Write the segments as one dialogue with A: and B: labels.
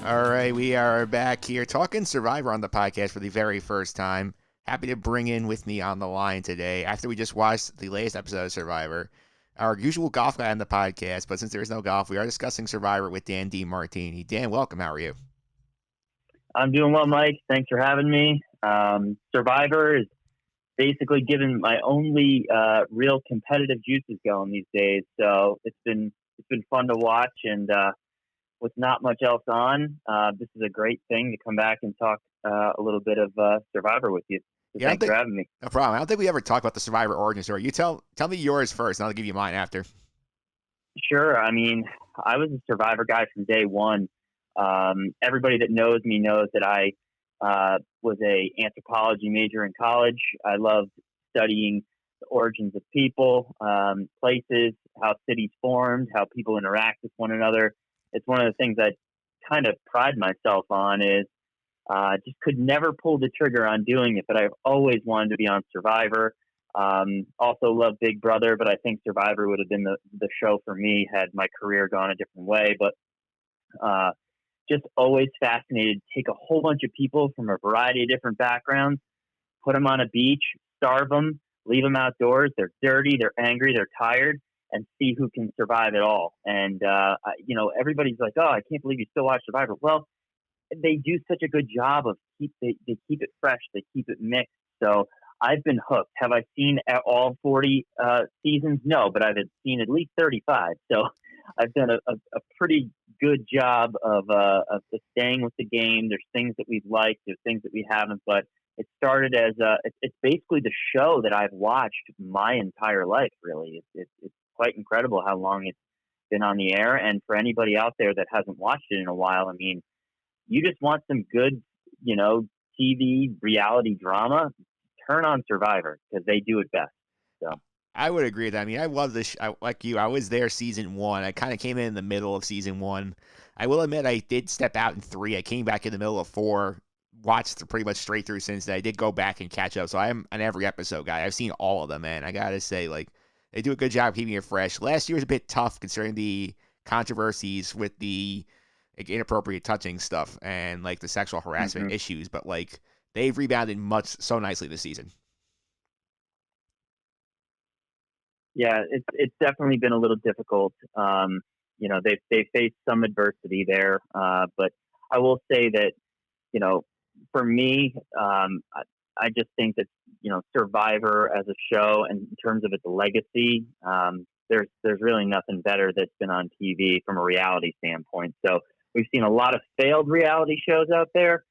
A: All right, we are back here talking Survivor on the podcast for the very first time. Happy to bring in with me on the line today, after we just watched the latest episode of Survivor, our usual golf guy on the podcast, but since there is no golf, we are discussing Survivor with Dan DeMartini. Dan, welcome. How are you?
B: I'm doing well, Mike. Thanks for having me. Survivor is basically given my only real competitive juices going these days, so it's been fun to watch, and with not much else on, this is a great thing to come back and talk a little bit of Survivor with you. So thanks for having me.
A: No problem. I don't think we ever talked about the Survivor origin story. You tell me yours first, and I'll give you mine after.
B: Sure. I mean, I was a Survivor guy from day one. Everybody that knows me knows that I was a anthropology major in college. I loved studying the origins of people, places, how cities formed, how people interact with one another. It's one of the things I kind of pride myself on is just could never pull the trigger on doing it, but I've always wanted to be on Survivor. Also love Big Brother, but I think Survivor would have been the show for me had my career gone a different way. But just always fascinated. Take a whole bunch of people from a variety of different backgrounds, put them on a beach, starve them, leave them outdoors. They're dirty, they're angry, they're tired, and see who can survive it all. And, everybody's like, oh, I can't believe you still watch Survivor. Well, they do such a good job of they keep it fresh. They keep it mixed. So I've been hooked. Have I seen all 40 seasons? No, but I've seen at least 35. So I've done a pretty good job of staying with the game. There's things that we've liked. There's things that we haven't. But it started as it's basically the show that I've watched my entire life, really. It's quite incredible how long it's been on the air. And for anybody out there that hasn't watched it in a while, I mean, you just want some good, TV reality drama, turn on Survivor because they do it best. So
A: I would agree with that. I mean, I love this. Like you, I was there season one. I kind of came in the middle of season one. I will admit I did step out in 3. I came back in the middle of 4, watched pretty much straight through since then. I did go back and catch up. So I'm an every episode guy. I've seen all of them, man. I got to say, like, they do a good job keeping it fresh. Last year was a bit tough considering the controversies with the inappropriate touching stuff and like the sexual harassment issues, but like they've rebounded so nicely this season.
B: Yeah, it's definitely been a little difficult. They've faced some adversity there, but I will say that for me, I just think that Survivor as a show and in terms of its legacy, there's really nothing better that's been on TV from a reality standpoint. So we've seen a lot of failed reality shows out there.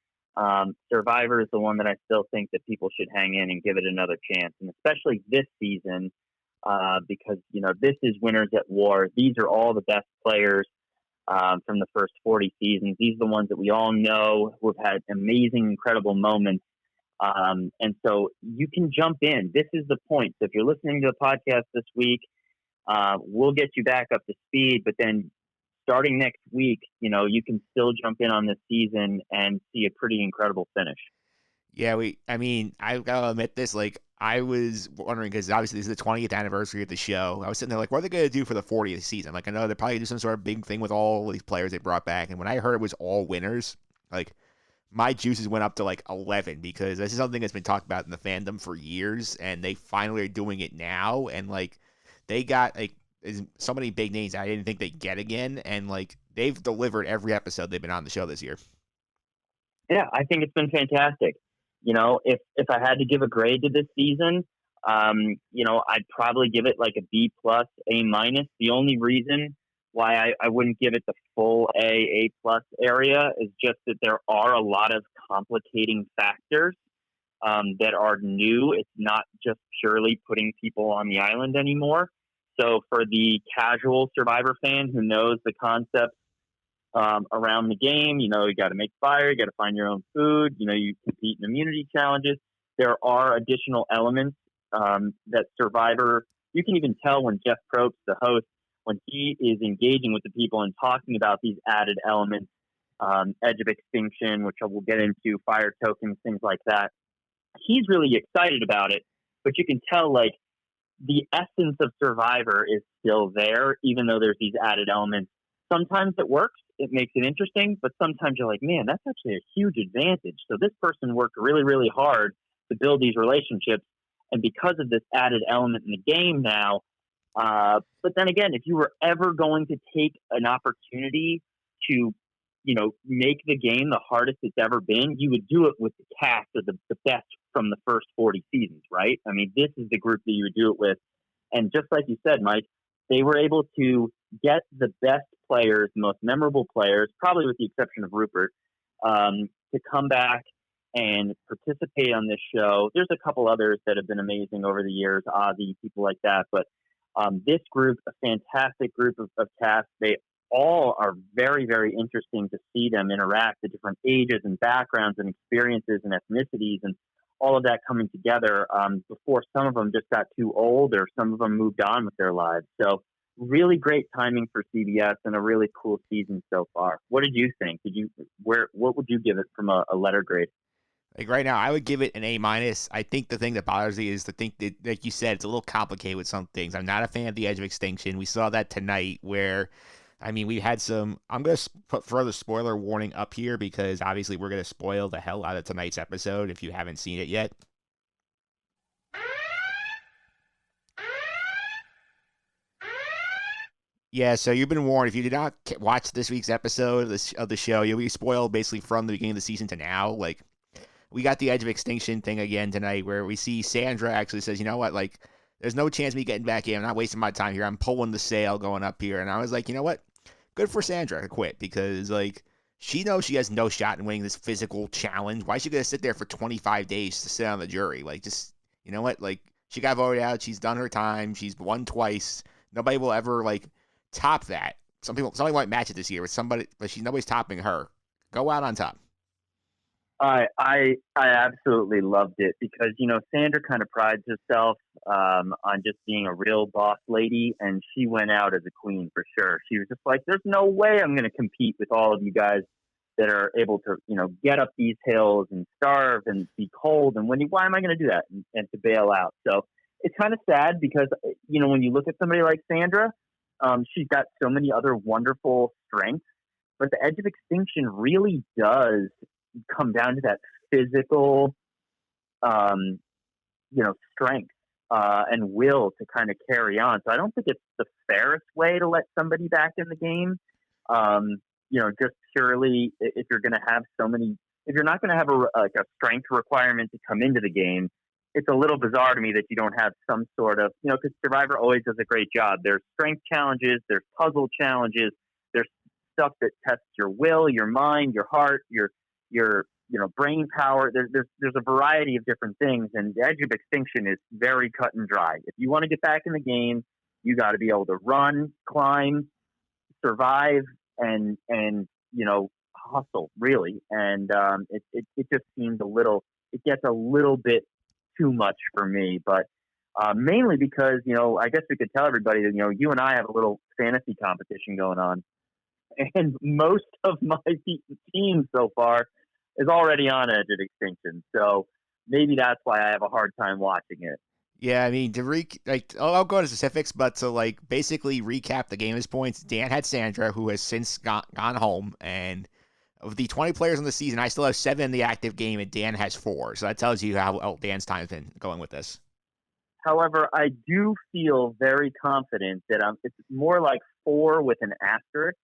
B: Survivor is the one that I still think that people should hang in and give it another chance, and especially this season. Because this is Winners at War. These are all the best players from the first 40 seasons. These are the ones that we all know who have had amazing, incredible moments. And so you can jump in. This is the point. So if you're listening to the podcast this week, we'll get you back up to speed. But then starting next week, you can still jump in on this season and see a pretty incredible finish.
A: Yeah, I gotta admit this, like, I was wondering, because obviously this is the 20th anniversary of the show. I was sitting there like, what are they going to do for the 40th season? Like, I know they're probably going to do some sort of big thing with all these players they brought back. And when I heard it was all winners, like, my juices went up to like 11, because this is something that's been talked about in the fandom for years, and they finally are doing it now. And like, they got like so many big names I didn't think they'd get again. And like, they've delivered every episode they've been on the show this year.
B: Yeah, I think it's been fantastic. If I had to give a grade to this season, I'd probably give it like a B+, A-. The only reason why I wouldn't give it the full A+ area is just that there are a lot of complicating factors that are new. It's not just purely putting people on the island anymore. So for the casual Survivor fan who knows the concept around the game, you got to make fire, you got to find your own food, you compete in immunity challenges. There are additional elements that Survivor, you can even tell when Jeff Probst, the host, when he is engaging with the people and talking about these added elements, edge of extinction, which we'll get into, fire tokens, things like that. he's really excited about it, but you can tell like the essence of Survivor is still there, even though there's these added elements. Sometimes it works, it makes it interesting, but sometimes you're like, man, that's actually a huge advantage. So this person worked really, really hard to build these relationships, and because of this added element in the game now. But then again, if you were ever going to take an opportunity to, make the game the hardest it's ever been, you would do it with the cast of the best from the first 40 seasons, right? I mean, this is the group that you would do it with. And just like you said, Mike, they were able to get the best players, the most memorable players, probably with the exception of Rupert, to come back and participate on this show. There's a couple others that have been amazing over the years, Ozzy, people like that. But this group, a fantastic group of cast. They all are very, very interesting to see them interact, the different ages and backgrounds and experiences and ethnicities and all of that coming together before some of them just got too old or some of them moved on with their lives. So really great timing for CBS and a really cool season so far. What did you think? What would you give it from a letter grade?
A: Like right now, I would give it an A minus. I think the thing that bothers me is the thing that, like you said, it's a little complicated with some things. I'm not a fan of the Edge of Extinction. We saw that tonight where, I mean, we had some. I'm going to put further spoiler warning up here because obviously we're going to spoil the hell out of tonight's episode if you haven't seen it yet. Yeah, so you've been warned. If you did not watch this week's episode of the show, you'll be spoiled basically from the beginning of the season to now. Like, we got the Edge of Extinction thing again tonight where we see Sandra actually says, you know what, like, there's no chance of me getting back in. I'm not wasting my time here. I'm pulling the sail going up here. And I was like, you know what? Good for Sandra to quit because, like, she knows she has no shot in winning this physical challenge. Why is she going to sit there for 25 days to sit on the jury? Like, just, you know what? Like, she got voted out. She's done her time. She's won twice. Nobody will ever, like, top that. Somebody might match it this year with somebody, but nobody's topping her. Go out on top.
B: I absolutely loved it because Sandra kind of prides herself on just being a real boss lady, and she went out as a queen for sure. She was just like, "There's no way I'm going to compete with all of you guys that are able to get up these hills and starve and be cold, and why am I going to do that and to bail out?" So it's kind of sad because when you look at somebody like Sandra, she's got so many other wonderful strengths, but the Edge of Extinction really does come down to that physical, strength and will to kind of carry on. So I don't think it's the fairest way to let somebody back in the game. Just purely if you're going to have if you're not going to have a strength requirement to come into the game, it's a little bizarre to me that you don't have some sort of, because Survivor always does a great job. There's strength challenges, there's puzzle challenges, there's stuff that tests your will, your mind, your heart, your brain power. There's a variety of different things, and the Edge of Extinction is very cut and dry. If you want to get back in the game, you got to be able to run, climb, survive, and hustle really. And it just seemed it gets a little bit too much for me, but mainly because I guess we could tell everybody that you and I have a little fantasy competition going on, and most of my team so far is already on Edge of Extinction. So maybe that's why I have a hard time watching it.
A: Yeah, I mean, I'll go into specifics, but to basically recap the game points, Dan had Sandra, who has since gone home, and of the 20 players on the season, I still have 7 in the active game, and Dan has 4. So that tells you how Dan's time's been going with this.
B: However, I do feel very confident that it's more like 4 with an asterisk,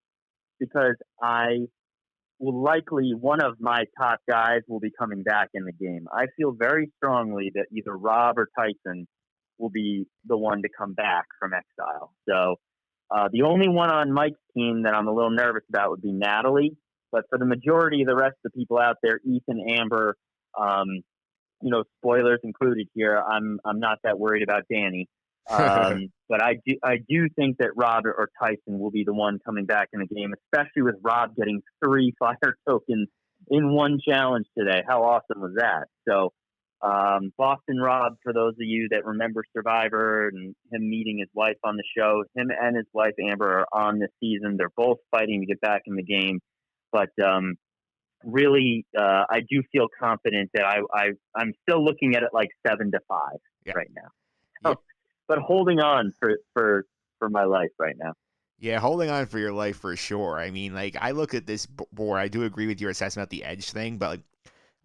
B: because I will likely, one of my top guys will be coming back in the game. I feel very strongly that either Rob or Tyson will be the one to come back from exile. So the only one on Mike's team that I'm a little nervous about would be Natalie. But for the majority of the rest of the people out there, Ethan, Amber, spoilers included here, I'm not that worried about Danny. But I do think that Rob or Tyson will be the one coming back in the game, especially with Rob getting 3 fire tokens in one challenge today. How awesome was that? So Boston Rob, for those of you that remember Survivor and him meeting his wife on the show, him and his wife Amber are on this season. They're both fighting to get back in the game. But really, I do feel confident that I'm still looking at it like 7-5
A: Yeah.
B: right now.
A: Yeah.
B: So, but holding on for my life right now.
A: Yeah, holding on for your life for sure. I mean, like, I look at this board. I do agree with your assessment of the edge thing, but like,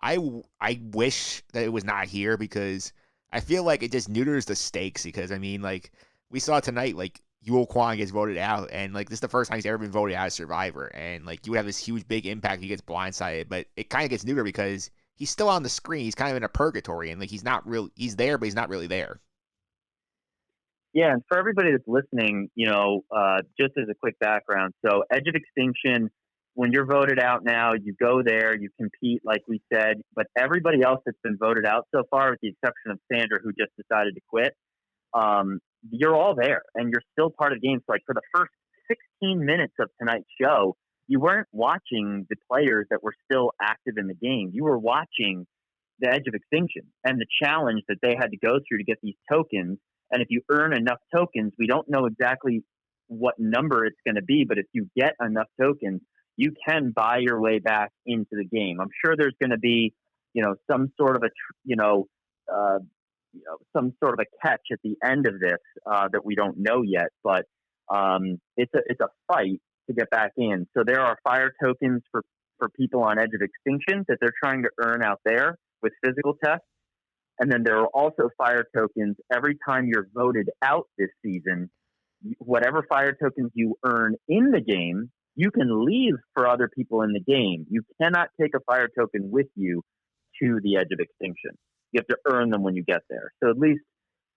A: I wish that it was not here because I feel like it just neuters the stakes. Because I mean, like, we saw tonight, like, Yul Kwang gets voted out, and like, this is the first time he's ever been voted out as Survivor, and like, you would have this huge big impact if he gets blindsided, but it kind of gets neutered because he's still on the screen. He's kind of in a purgatory, and like, he's there, but he's not really there.
B: Yeah, and for everybody that's listening, just as a quick background, so Edge of Extinction, when you're voted out now, you go there, you compete, like we said, but everybody else that's been voted out so far, with the exception of Sandra, who just decided to quit, you're all there, and you're still part of the game. So, like, for the first 16 minutes of tonight's show, you weren't watching the players that were still active in the game. You were watching the Edge of Extinction and the challenge that they had to go through to get these tokens. And if you earn enough tokens, we don't know exactly what number it's going to be, but if you get enough tokens, you can buy your way back into the game. I'm sure there's going to be, some sort of some sort of a catch at the end of this that we don't know yet. But it's a fight to get back in. So there are fire tokens for people on Edge of Extinction that they're trying to earn out there with physical tests. And then there are also fire tokens every time you're voted out this season. Whatever fire tokens you earn in the game, you can leave for other people in the game. You cannot take a fire token with you to the Edge of Extinction. You have to earn them when you get there. So at least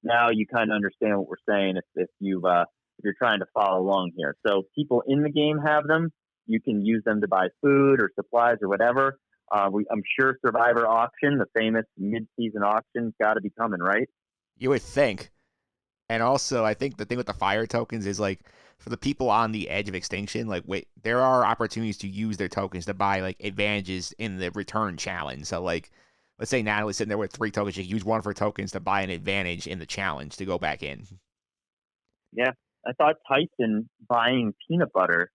B: now you kind of understand what we're saying if you're trying to follow along here. So people in the game have them. You can use them to buy food or supplies or whatever. I'm sure Survivor Auction, the famous mid-season auction, got to be coming, right?
A: You would think. And also, I think the thing with the fire tokens is like for the people on the edge of extinction, like there are opportunities to use their tokens to buy like advantages in the return challenge. So like, let's say Natalie's sitting there with 3 tokens, you can use one of her tokens to buy an advantage in the challenge to go back in.
B: Yeah, I thought Tyson buying peanut butter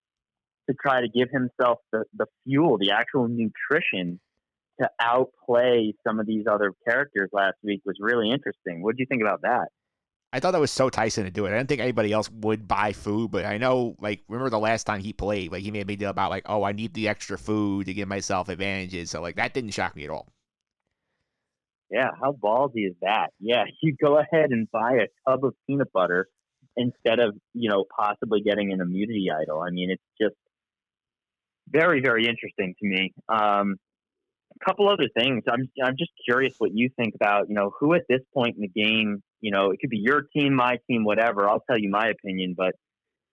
B: to try to give himself the fuel, the actual nutrition to outplay some of these other characters last week was really interesting. What did you think about that?
A: I thought that was so Tyson to do it. I didn't think anybody else would buy food, but I know, like, remember the last time he played, like, he made a big deal about, like, oh, I need the extra food to give myself advantages. So, like, that didn't shock me at all.
B: Yeah, how ballsy is that? Yeah, you go ahead and buy a tub of peanut butter instead of, possibly getting an immunity idol. I mean, it's just very, very interesting to me. A couple other things. I'm just curious what you think about, who at this point in the game, it could be your team, my team, whatever. I'll tell you my opinion, but,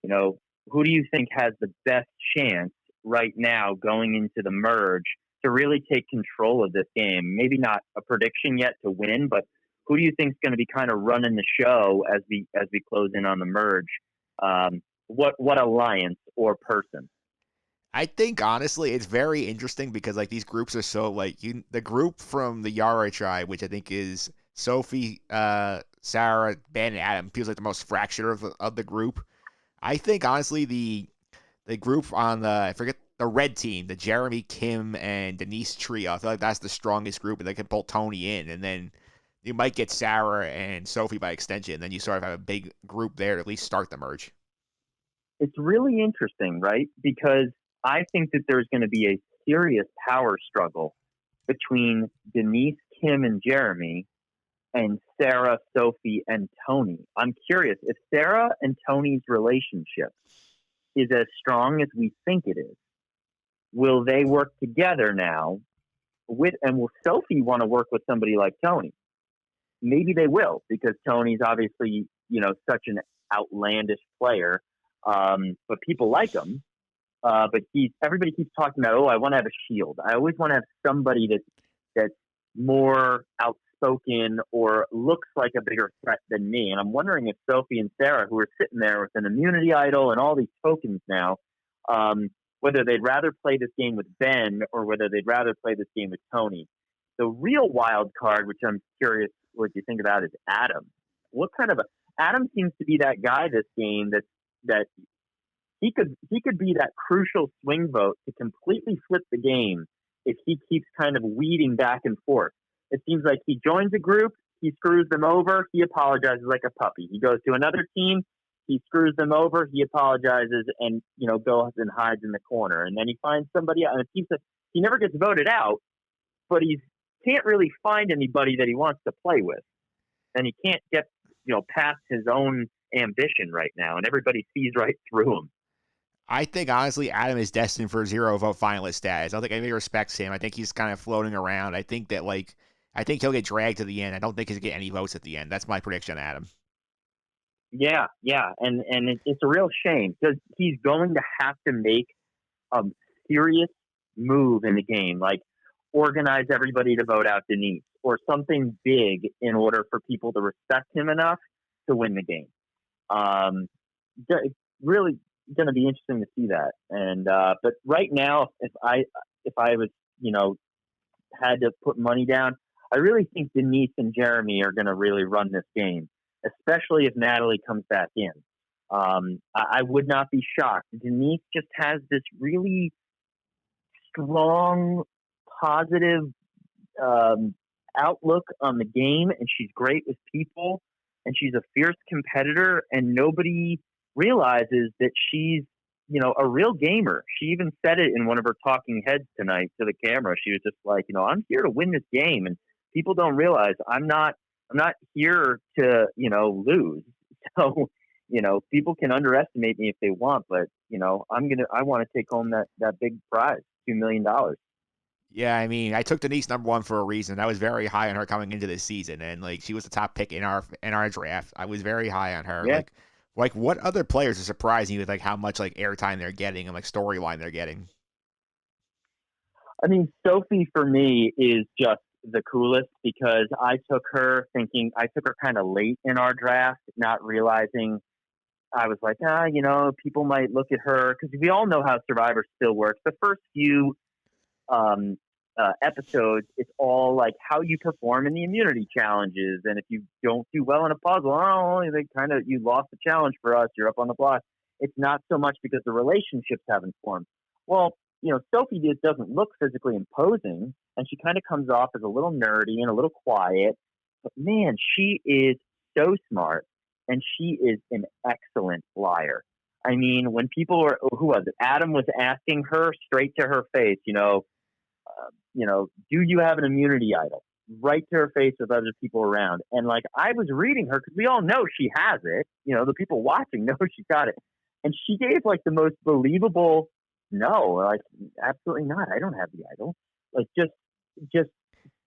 B: who do you think has the best chance right now going into the merge to really take control of this game? Maybe not a prediction yet to win, but who do you think is going to be kind of running the show as we close in on the merge? What alliance or person?
A: I think honestly, it's very interesting because like these groups are so like the group from the Yara tribe, which I think is Sophie, Sarah, Ben, and Adam, feels like the most fractured of the group. I think honestly the group on I forget the red team, the Jeremy, Kim, and Denise trio, I feel like that's the strongest group, and they can pull Tony in, and then you might get Sarah and Sophie by extension, and then you sort of have a big group there to at least start the merge.
B: It's really interesting, right? Because I think that there's going to be a serious power struggle between Denise, Kim, and Jeremy and Sarah, Sophie, and Tony. I'm curious if Sarah and Tony's relationship is as strong as we think it is. Will they work together now? And will Sophie want to work with somebody like Tony? Maybe they will, because Tony's obviously, such an outlandish player. But people like him. But everybody keeps talking about, I want to have a shield. I always want to have somebody that's more outspoken or looks like a bigger threat than me. And I'm wondering if Sophie and Sarah, who are sitting there with an immunity idol and all these tokens now, whether they'd rather play this game with Ben or whether they'd rather play this game with Tony. The real wild card, which I'm curious what you think about, is Adam. Adam seems to be that guy this game that he could be that crucial swing vote to completely flip the game if he keeps kind of weeding back and forth. It seems like he joins a group, he screws them over, he apologizes like a puppy. He goes to another team, he screws them over, he apologizes, and goes and hides in the corner. And then he finds somebody else, and it seems that he never gets voted out, but he can't really find anybody that he wants to play with, and he can't get past his own ambition right now, and everybody sees right through him.
A: I think, honestly, Adam is destined for 0 vote finalist status. I don't think anybody respects him. I think he's kind of floating around. I think that, I think he'll get dragged to the end. I don't think he'll get any votes at the end. That's my prediction, Adam.
B: Yeah, and it's a real shame because he's going to have to make a serious move in the game, like organize everybody to vote out Denise or something big in order for people to respect him enough to win the game. It's really going to be interesting to see that. And but right now, if I was had to put money down, I really think Denise and Jeremy are going to really run this game, especially if Natalie comes back in. I would not be shocked. Denise just has this really strong, positive outlook on the game, and she's great with people, and she's a fierce competitor, and nobody realizes that she's a real gamer. She even said it in one of her talking heads tonight to the camera. She was just like, I'm here to win this game, and people don't realize I'm not here to lose. So people can underestimate me if they want, but I want to take home that big prize, $2 million.
A: Yeah, I mean, I took Denise number 1 for a reason. I was very high on her coming into this season, and she was the top pick in our draft. I was very high on her.
B: Yeah.
A: Like what other players are surprising you with how much airtime they're getting and storyline they're getting?
B: I mean, Sophie for me is just the coolest because I took her kind of late in our draft, not realizing. I was like, people might look at her because we all know how Survivor still works. The first few episodes, it's all like how you perform in the immunity challenges, and if you don't do well in a puzzle, you lost the challenge for us. You're up on the block. It's not so much because the relationships haven't formed. Well, Sophie just doesn't look physically imposing, and she kind of comes off as a little nerdy and a little quiet. But man, she is so smart, and she is an excellent liar. I mean, when people were, who was it? Adam was asking her straight to her face, do you have an immunity idol? Right to her face with other people around. And I was reading her because we all know she has it. The people watching know she's got it. And she gave the most believable, no, absolutely not. I don't have the idol.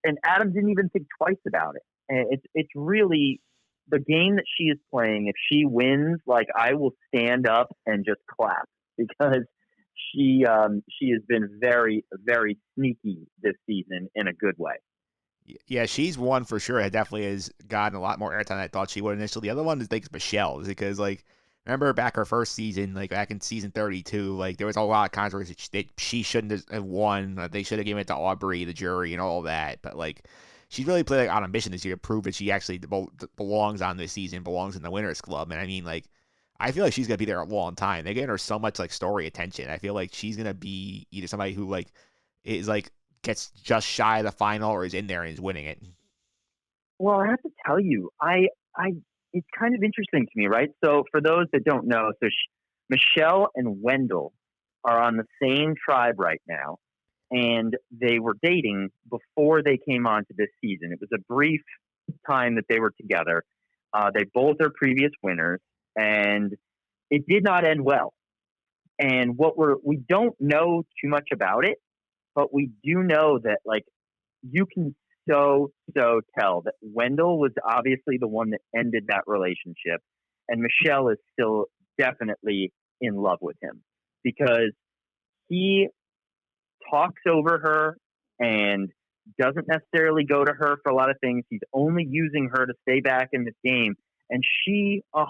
B: And Adam didn't even think twice about it. And it's really the game that she is playing. If she wins, I will stand up and just clap because she has been very, very sneaky this season in a good way.
A: Yeah, she's one for sure. It definitely has gotten a lot more airtime than I thought she would initially. The other one is Michelle, because remember back her first season, back in season 32, there was a lot of controversy that she shouldn't have won. They should have given it to Aubrey, the jury, and all that. But she's really played on a mission this year to prove that she actually belongs on this season, belongs in the Winners Club. And I mean, I feel like she's gonna be there a long time. They're giving her so much story attention. I feel like she's gonna be either somebody who is gets just shy of the final or is in there and is winning it.
B: Well, I have to tell you, it's kind of interesting to me, right? So for those that don't know, Michelle and Wendell are on the same tribe right now, and they were dating before they came on to this season. It was a brief time that they were together. They both are previous winners, and it did not end well. And we don't know too much about it, but we do know that you can so tell that Wendell was obviously the one that ended that relationship, and Michelle is still definitely in love with him because he talks over her and doesn't necessarily go to her for a lot of things. He's only using her to stay back in this game, and she 100%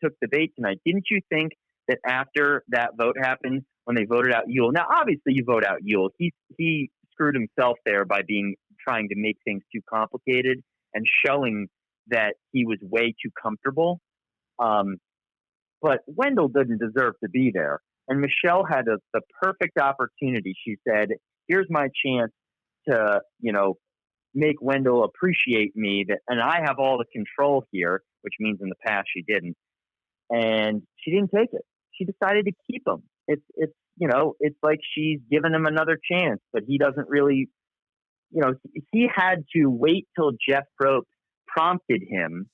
B: took the bait tonight. Didn't you think that after that vote happened, when they voted out Yule? Now, obviously, you vote out Yule. He screwed himself there by trying to make things too complicated and showing that he was way too comfortable. But Wendell didn't deserve to be there. And Michelle had the perfect opportunity. She said, here's my chance to, make Wendell appreciate me and I have all the control here, which means in the past she didn't. And she didn't take it. She decided to keep him. It's like she's given him another chance, but he doesn't really, he had to wait till Jeff Probst prompted him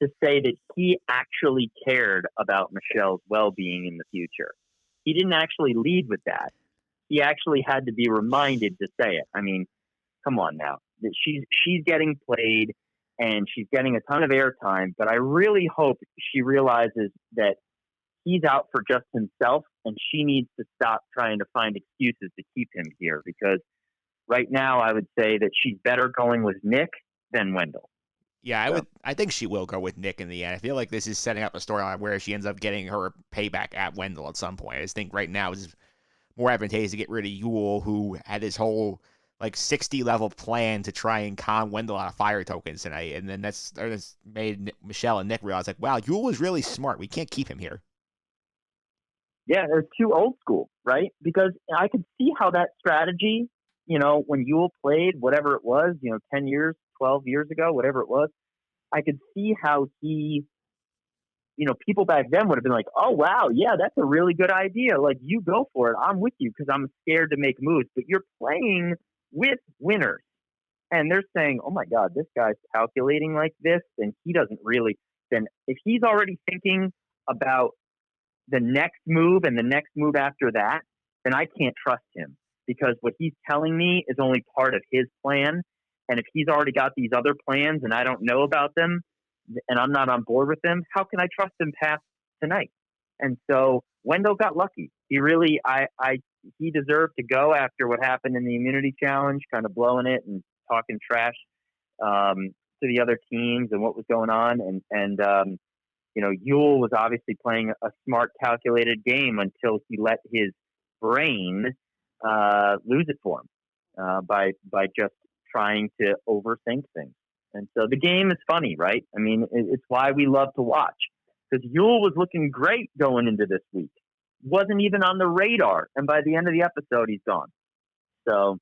B: to say that he actually cared about Michelle's well-being in the future. He didn't actually lead with that. He actually had to be reminded to say it. I mean, come on now. She's getting played and she's getting a ton of airtime, but I really hope she realizes that he's out for just himself and she needs to stop trying to find excuses to keep him here, because right now I would say that she's better going with Nick than Wendell.
A: Yeah, I think she will go with Nick in the end. I feel like this is setting up a storyline where she ends up getting her payback at Wendell at some point. I just think right now it's more advantageous to get rid of Yul, who had this whole 60 level plan to try and con Wendell out of fire tokens tonight, and then that's made Michelle and Nick realize wow, Yul was really smart. We can't keep him here.
B: Yeah, they're too old school, right? Because I could see how that strategy, when Yul played whatever it was, 10 years, 12 years ago, whatever it was, I could see how he, people back then would have been like, oh, wow, yeah, that's a really good idea. Like, you go for it. I'm with you because I'm scared to make moves. But you're playing with winners. And they're saying, oh, my God, this guy's calculating like this. And he doesn't really. Then if he's already thinking about the next move and the next move after that, then I can't trust him, because what he's telling me is only part of his plan. And if he's already got these other plans and I don't know about them and I'm not on board with them, how can I trust him past tonight? And so Wendell got lucky. He really, he deserved to go after what happened in the immunity challenge, kind of blowing it and talking trash to the other teams and what was going on. And Yul was obviously playing a smart, calculated game until he let his brain lose it for him by just trying to overthink things. And so the game is funny, right? I mean, it's why we love to watch, because Yul was looking great going into this week. Wasn't even on the radar. And by the end of the episode, he's gone. So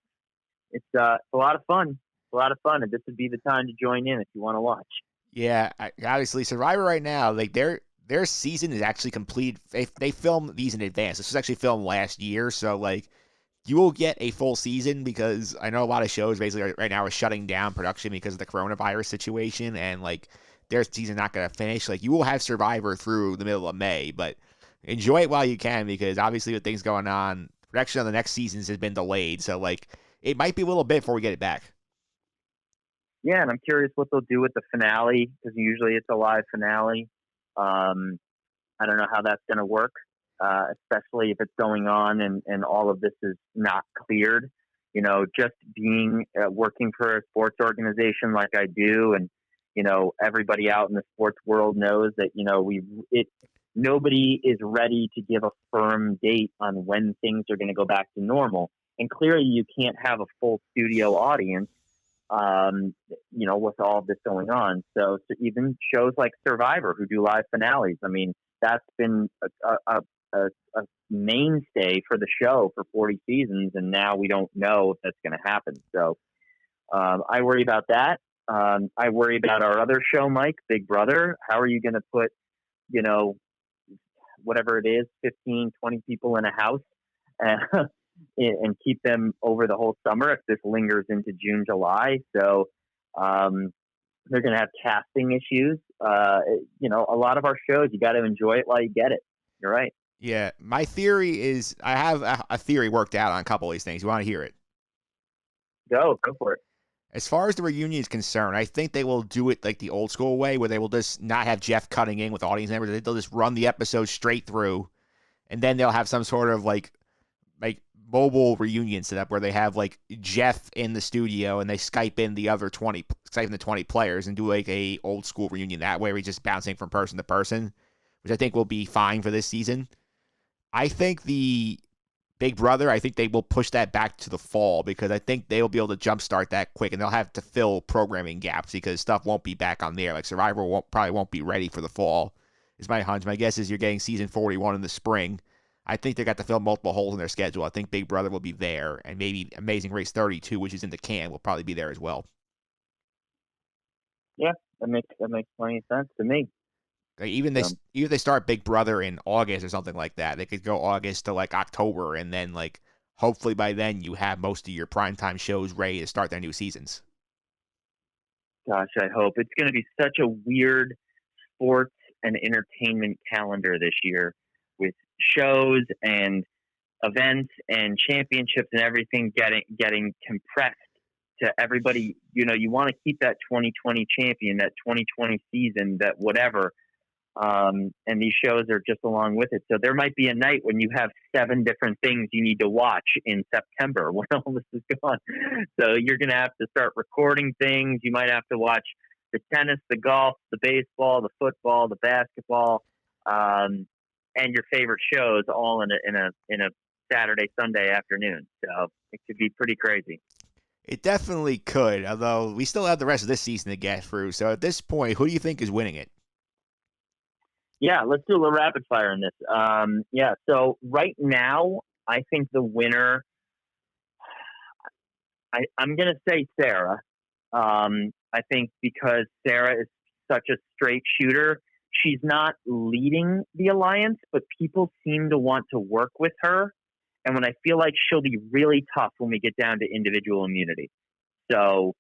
B: it's a lot of fun. It's a lot of fun. And this would be the time to join in if you want to watch.
A: Yeah, obviously Survivor right now, their season is actually complete. They film these in advance. This was actually filmed last year, so you will get a full season, because I know a lot of shows basically right now are shutting down production because of the coronavirus situation, and their season's not going to finish. You will have Survivor through the middle of May, but enjoy it while you can, because obviously with things going on, production on the next seasons has been delayed, so it might be a little bit before we get it back.
B: Yeah, and I'm curious what they'll do with the finale, because usually it's a live finale. I don't know how that's going to work. Especially if it's going on and all of this is not cleared. Just being working for a sports organization like I do, and everybody out in the sports world knows that nobody is ready to give a firm date on when things are going to go back to normal. And clearly, you can't have a full studio audience, with all of this going on. So even shows like Survivor, who do live finales, I mean, that's been a mainstay for the show for 40 seasons, and now we don't know if that's going to happen. So I worry about that. I worry about our other show, Mike, Big Brother. How are you going to put, whatever it is, 15, 20 people in a house and keep them over the whole summer if this lingers into June, July? So they're going to have casting issues. A lot of our shows, you got to enjoy it while you get it. You're right.
A: Yeah, my theory is, I have a theory worked out on a couple of these things. You want to hear it?
B: Go for it.
A: As far as the reunion is concerned, I think they will do it like the old school way, where they will just not have Jeff cutting in with audience members. They'll just run the episode straight through, and then they'll have some sort of like mobile reunion set up where they have Jeff in the studio and they Skype in the 20 players and do a old school reunion that way, where he's just bouncing from person to person, which I think will be fine for this season. I think the Big Brother, I think they will push that back to the fall, because I think they'll be able to jumpstart that quick, and they'll have to fill programming gaps because stuff won't be back on there. Survivor probably won't be ready for the fall, is my hunch. My guess is you're getting season 41 in the spring. I think they got to fill multiple holes in their schedule. I think Big Brother will be there, and maybe Amazing Race 32, which is in the can, will probably be there as well.
B: Yeah, that makes plenty of sense to me.
A: Like even
B: So,
A: if they start Big Brother in August or something like that, they could go August to like October, and then like hopefully by then you have most of your primetime shows ready to start their new seasons.
B: gosh, I hope it's going to be such a weird sports and entertainment calendar this year with shows and events and championships and everything getting compressed to everybody. You want to keep that 2020 champion, that 2020 season, that whatever. And these shows are just along with it. So there might be a night when you have 7 different things you need to watch in September when all this is gone. So you're going to have to start recording things. You might have to watch the tennis, the golf, the baseball, the football, the basketball, and your favorite shows all in a Saturday, Sunday afternoon. So it could be pretty crazy.
A: It definitely could, although we still have the rest of this season to get through. So at this point, who do you think is winning it?
B: Yeah, let's do a little rapid fire in this. Yeah, so right now, I think the winner, I'm going to say Sarah. I think because Sarah is such a straight shooter, she's not leading the alliance, but people seem to want to work with her. And when I feel like she'll be really tough when we get down to individual immunity. So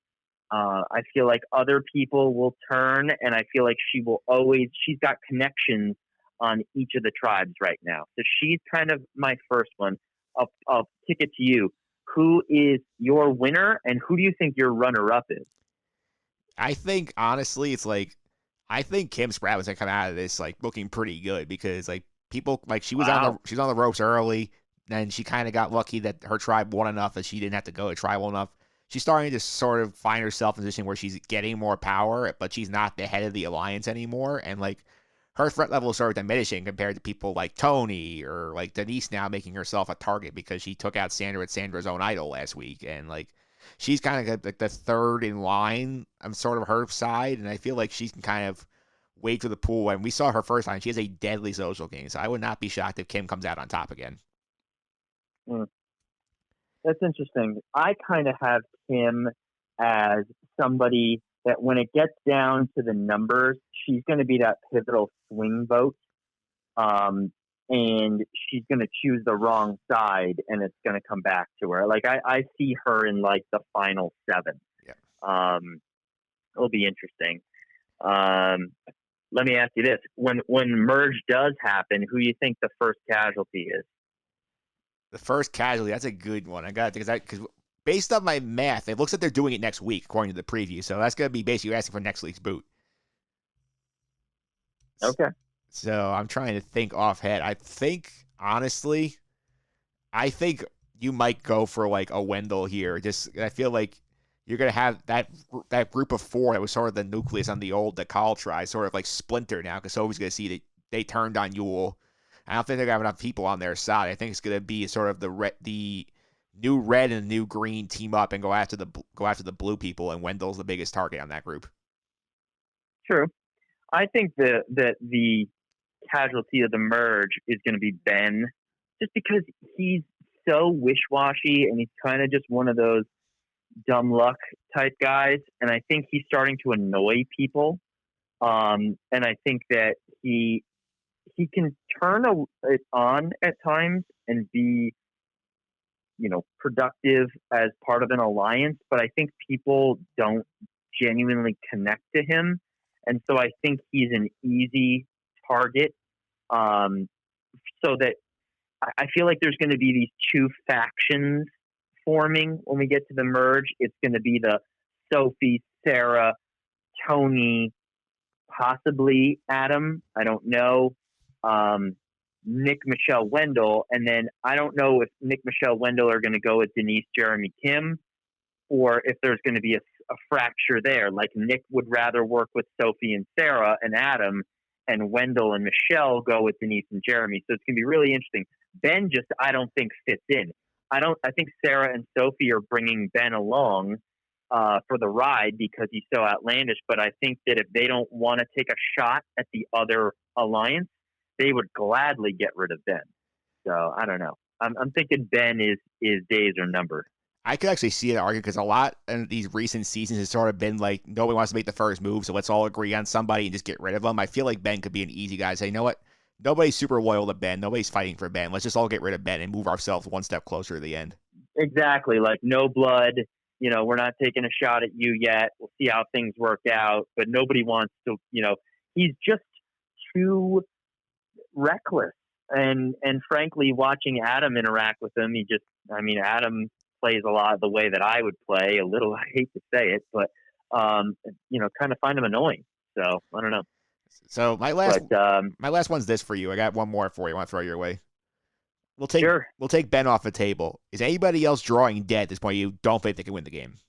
B: I feel like other people will turn, and I feel like she's got connections on each of the tribes right now. So she's kind of my first one. I'll kick it to you. Who is your winner, and who do you think your runner-up is?
A: I think honestly, it's like I think Kim Spratt was gonna come out of this like looking pretty good because like people like
B: Wow.
A: she was on the ropes early, and she kind of got lucky that her tribe won enough that she didn't have to go to tribal enough. She's starting to sort of find herself in a position where she's getting more power, but she's not the head of the alliance anymore, and like her threat level is sort of diminishing compared to people like Tony or like Denise now making herself a target because she took out Sandra at Sandra's own idol last week, and like she's kind of like the third in line on sort of her side, and I feel like she can kind of wade through the pool. And we saw her first time; she has a deadly social game, so I would not be shocked if Kim comes out on top again.
B: Hmm. That's interesting. I kind of have Kim as somebody that when it gets down to the numbers, she's going to be that pivotal swing vote. Um, and she's going to choose the wrong side and it's going to come back to her. Like, I see her in like the final 7.
A: Yeah.
B: It'll be interesting. Um, Let me ask you this. When merge does happen, who do you think the first casualty is?
A: The first casualty, that's a good one. I got to think because based on my math, it looks like they're doing it next week according to the preview. So that's going to be basically asking for next week's boot.
B: Okay.
A: So I'm trying to think offhand. I think honestly, I think you might go for like a Wendell here. Just I feel like you're gonna have that group of 4 that was sort of the nucleus on the old that Carl tried, sort of like splinter now because Sophie's gonna see that they turned on Yule. I don't think they're gonna have enough people on their side. I think it's gonna be sort of the new red and new green team up and go after the blue people, and Wendell's the biggest target on that group.
B: True. I think that the casualty of the merge is going to be Ben, just because he's so wish-washy and he's kind of just one of those dumb luck type guys, and I think he's starting to annoy people. And I think that he can turn it on at times and be, productive as part of an alliance, but I think people don't genuinely connect to him. And so I think he's an easy target. Um, so that I feel like there's going to be these 2 factions forming when we get to the merge. It's going to be the Sophie, Sarah, Tony, possibly Adam. I don't know. Nick, Michelle, Wendell. And then I don't know if Nick, Michelle, Wendell are going to go with Denise, Jeremy, Kim, or if there's going to be a fracture there. Like Nick would rather work with Sophie and Sarah and Adam, and Wendell and Michelle go with Denise and Jeremy. So it's going to be really interesting. Ben just, I don't think fits in. I think Sarah and Sophie are bringing Ben along for the ride because he's so outlandish. But I think that if they don't want to take a shot at the other alliance, they would gladly get rid of Ben. So I don't know. I'm thinking Ben is days are numbered.
A: I could actually see that argument because a lot in these recent seasons has sort of been like nobody wants to make the first move, so let's all agree on somebody and just get rid of them. I feel like Ben could be an easy guy to say, you know what? Nobody's super loyal to Ben. Nobody's fighting for Ben. Let's just all get rid of Ben and move ourselves one step closer to the end.
B: Exactly. Like no blood. We're not taking a shot at you yet. We'll see how things work out. But nobody wants to. He's just too reckless. And frankly, watching Adam interact with him, Adam plays a lot the way that I would play. A little, I hate to say it, but kind of find him annoying. So I don't know.
A: So my last one's this for you. I got one more for you. I want to throw your way.
B: Sure.
A: We'll take Ben off the table. Is anybody else drawing dead at this point? You don't think they can win the game?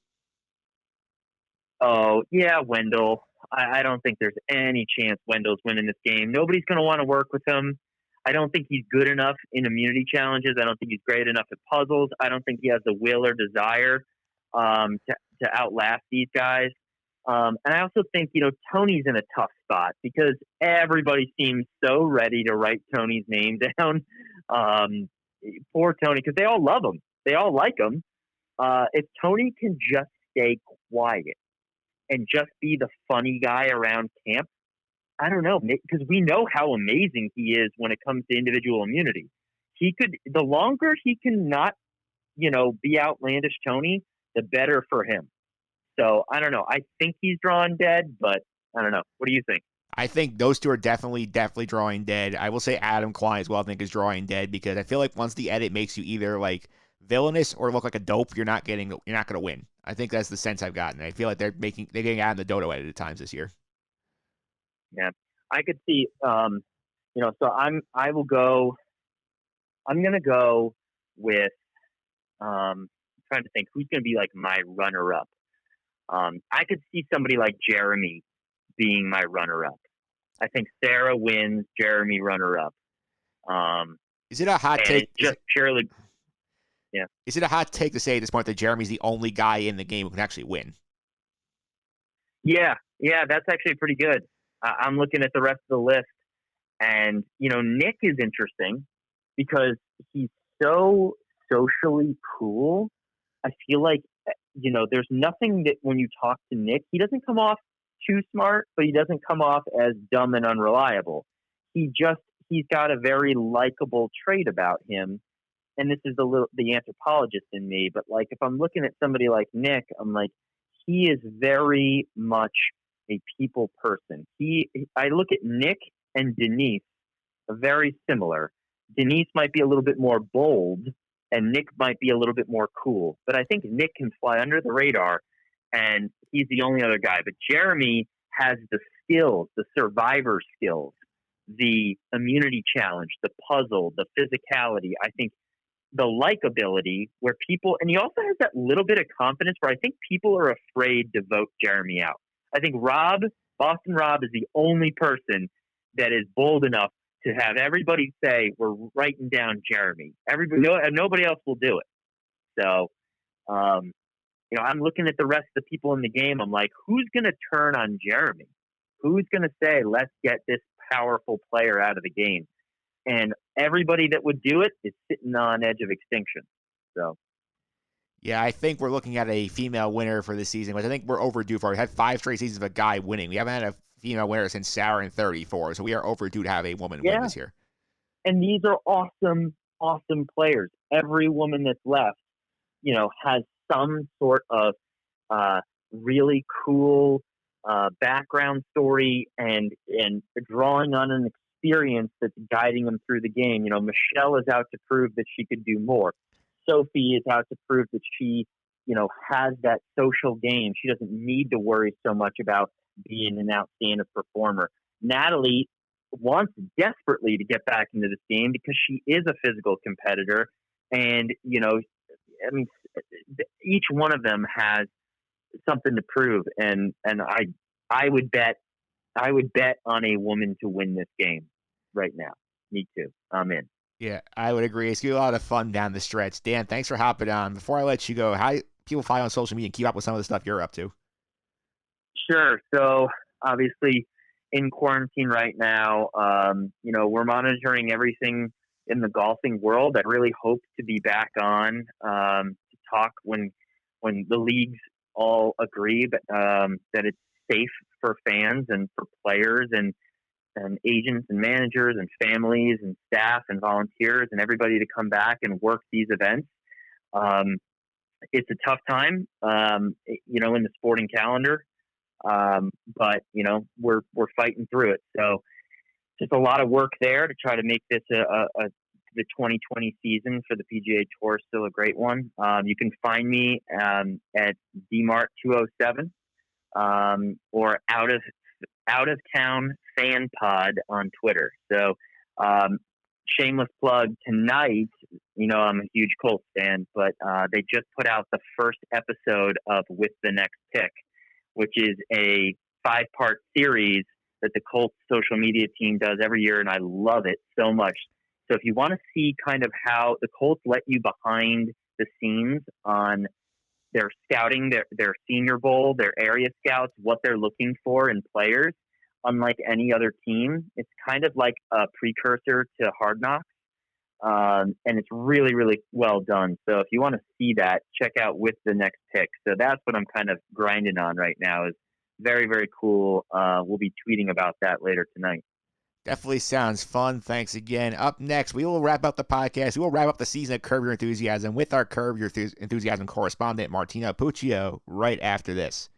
B: Oh yeah, Wendell. I don't think there's any chance Wendell's winning this game. Nobody's going to want to work with him. I don't think he's good enough in immunity challenges. I don't think he's great enough at puzzles. I don't think he has the will or desire to outlast these guys. And I also think, Tony's in a tough spot because everybody seems so ready to write Tony's name down. Poor Tony, because they all love him. They all like him. If Tony can just stay quiet and just be the funny guy around camp, I don't know, because we know how amazing he is when it comes to individual immunity. The longer he can not, be outlandish Tony, the better for him. So I don't know. I think he's drawn dead, but I don't know. What do you think?
A: I think those two are definitely drawing dead. I will say Adam Klein as well. I think is drawing dead because I feel like once the edit makes you either like villainous or look like a dope, you're not going to win. I think that's the sense I've gotten. I feel like they're getting Adam the Dodo edit at times this year.
B: Yeah, I could see. So I'm gonna go with. Trying to think who's gonna be like my runner-up. I could see somebody like Jeremy being my runner-up. I think Sarah wins, Jeremy runner-up.
A: Is it a hot take?
B: Just purely, yeah.
A: Is it a hot take to say at this point that Jeremy's the only guy in the game who can actually win?
B: Yeah, that's actually pretty good. I'm looking at the rest of the list, and Nick is interesting because he's so socially cool. I feel like there's nothing that when you talk to Nick, he doesn't come off too smart, but he doesn't come off as dumb and unreliable. He's got a very likable trait about him, and this is the anthropologist in me. But like if I'm looking at somebody like Nick, I'm like he is very much a people person. I look at Nick and Denise, very similar. Denise might be a little bit more bold, and Nick might be a little bit more cool. But I think Nick can fly under the radar, and he's the only other guy. But Jeremy has the skills, the survivor skills, the immunity challenge, the puzzle, the physicality. I think the likability where people, and he also has that little bit of confidence where I think people are afraid to vote Jeremy out. I think Boston Rob is the only person that is bold enough to have everybody say, we're writing down Jeremy. Nobody else will do it. So, I'm looking at the rest of the people in the game. I'm like, who's going to turn on Jeremy? Who's going to say, let's get this powerful player out of the game? And everybody that would do it is sitting on edge of extinction. So,
A: yeah, I think we're looking at a female winner for this season, which I think we're overdue for. We had 5 straight seasons of a guy winning. We haven't had a female winner since Sarah in 34, so we are overdue to have a woman win this year.
B: And these are awesome, awesome players. Every woman that's left, has some sort of really cool background story and drawing on an experience that's guiding them through the game. Michelle is out to prove that she could do more. Sophie is out to prove that she, has that social game. She doesn't need to worry so much about being an outstanding performer. Natalie wants desperately to get back into this game because she is a physical competitor. And, each one of them has something to prove. And I would bet on a woman to win this game right now. Me too. I'm in.
A: Yeah, I would agree. It's going to be a lot of fun down the stretch. Dan, thanks for hopping on. Before I let you go, how do people follow on social media and keep up with some of the stuff you're up to?
B: Sure. So obviously in quarantine right now, we're monitoring everything in the golfing world. I really hope to be back on to talk when the leagues all agree that it's safe for fans and for players and agents and managers and families and staff and volunteers and everybody to come back and work these events. It's a tough time, in the sporting calendar, but we're fighting through it. So just a lot of work there to try to make this the 2020 season for the PGA Tour still a great one. You can find me at DMart207 or out of town fan pod on Twitter. So shameless plug tonight. I'm a huge Colts fan, but they just put out the first episode of With the Next Pick, which is a 5-part series that the Colts social media team does every year, and I love it so much. So if you want to see kind of how the Colts let you behind the scenes on their scouting, their Senior Bowl, their area scouts, what they're looking for in players, unlike any other team, it's kind of like a precursor to Hard Knocks, and it's really, really well done. So if you want to see that, check out With the Next Pick. So that's what I'm kind of grinding on right now. Is very, very cool. We'll be tweeting about that later tonight.
A: Definitely sounds fun. Thanks again. Up next, we will wrap up the podcast. We will wrap up the season of Curb Your Enthusiasm with our Curb Your Enthusiasm correspondent, Martina Puccio, right after this.